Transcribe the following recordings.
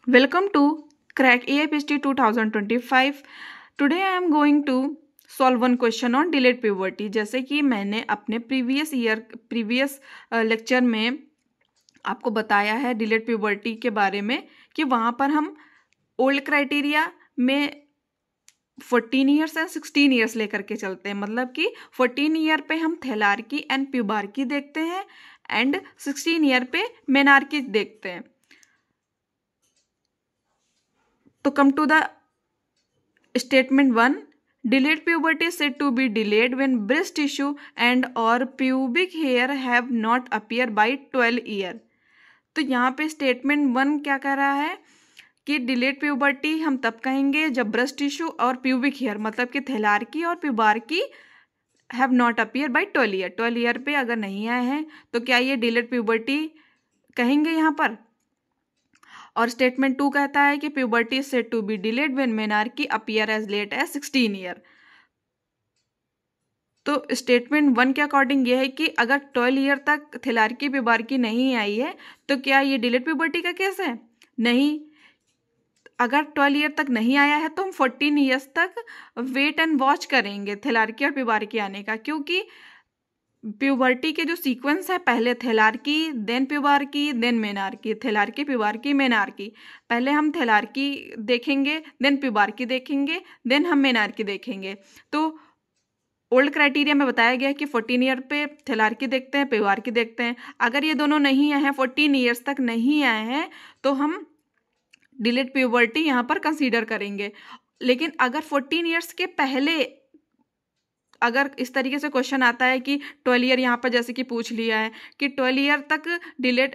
Welcome to Crack AIPST 2025. Today I am going to solve one question on delayed puberty. जैसे कि मैंने अपने previous lecture में आपको बताया है डिलेड प्यूबर्टी के बारे में कि वहाँ पर हम ओल्ड क्राइटेरिया में 14 ईयर्स एंड 16 ईयर्स लेकर के चलते हैं। मतलब कि 14 ईयर पे हम थैलार्की एंड प्यूबार्की देखते हैं एंड 16 ईयर पे मेनार्की देखते हैं। तो come to the statement 1, delayed puberty is said to be delayed when breast tissue and or pubic hair have not appeared by 12 year। तो यहाँ पे स्टेटमेंट 1 क्या कह रहा है कि डिलेड प्यूबर्टी हम तब कहेंगे जब ब्रेस्ट टिश्यू और प्यूबिक हेयर मतलब कि थैलार्की और pubarche have not appear by 12 year. 12 year पे अगर नहीं आए हैं तो क्या ये डिलेड प्यूबर्टी कहेंगे यहाँ पर। और स्टेटमेंट 2 कहता है कि puberty is said to be delayed when menarche appear as late as 16 year. तो स्टेटमेंट 1 के अकॉर्डिंग ये है कि अगर 12 ईयर तक थैलार्की प्यूबार्की नहीं आई है तो क्या ये डिलेड प्यूबर्टी का केस है? नहीं। अगर 12 ईयर तक नहीं आया है तो हम 14 ईयर्स तक वेट एंड वॉच करेंगे थैलार्की और प्यूबार्की आने का, क्योंकि प्यूबर्टी के जो सीक्वेंस है पहले थैलार्की देन प्यूबार्की देन मेनार्की, थैलार्की प्यूबार्की मेनार्की। पहले हम थैलार्की देखेंगे देन प्यूबार्की देखेंगे देन हम मेनार्की देखेंगे। तो ओल्ड क्राइटेरिया में बताया गया है कि 14 ईयर पे थैलार्की देखते हैं प्यूबार्की देखते हैं। अगर ये दोनों नहीं आए हैं 14 ईयर्स तक नहीं आए हैं तो हम डिलेड प्यूबर्टी यहाँ पर कंसीडर करेंगे। लेकिन अगर 14 ईयर्स के पहले अगर इस तरीके से क्वेश्चन आता है कि 12 ईयर यहाँ पर जैसे कि पूछ लिया है कि 12 ईयर तक डिलेड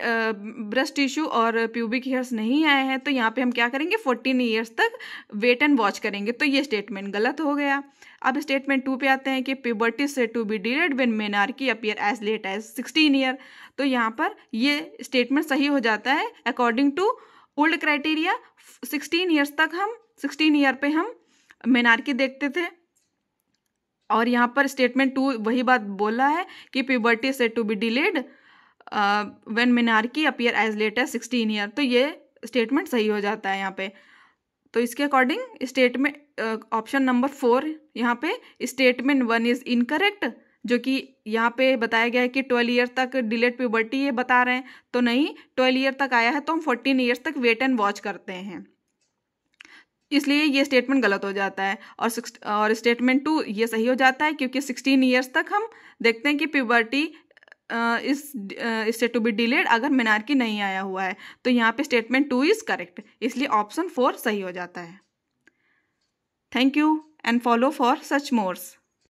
ब्रेस्ट टिश्यू और प्यूबिक हेयर्स नहीं आए हैं तो यहाँ पे हम क्या करेंगे 14 ईयर्स तक वेट एंड वॉच करेंगे। तो ये स्टेटमेंट गलत हो गया। अब स्टेटमेंट 2 पे आते हैं कि puberty said to be delayed when menarche appear as late as 16 year. तो यहाँ पर ये स्टेटमेंट सही हो जाता है। According to old criteria 16 year पे हम मेनार्की देखते थे और यहाँ पर स्टेटमेंट 2 वही बात बोला है कि puberty said to be delayed when menarche appear as late as 16 year. तो ये स्टेटमेंट सही हो जाता है यहाँ पे। तो इसके अकॉर्डिंग स्टेटमेंट ऑप्शन नंबर 4 यहाँ पे स्टेटमेंट 1 इज इनकरेक्ट, जो कि यहाँ पे बताया गया है कि 12 ईयर तक डिलेड प्यूबर्टी ये बता रहे हैं। तो नहीं, 12 ईयर तक आया है तो हम 14 ईयर्स तक वेट एंड वॉच करते हैं, इसलिए ये स्टेटमेंट गलत हो जाता है। और स्टेटमेंट 2 ये सही हो जाता है क्योंकि 16 ईयर्स तक हम देखते हैं कि puberty is said to be delayed अगर मेनार्की नहीं आया हुआ है। तो यहाँ पे स्टेटमेंट 2 इज करेक्ट, इसलिए ऑप्शन 4 सही हो जाता है। Thank you and follow for such Morse.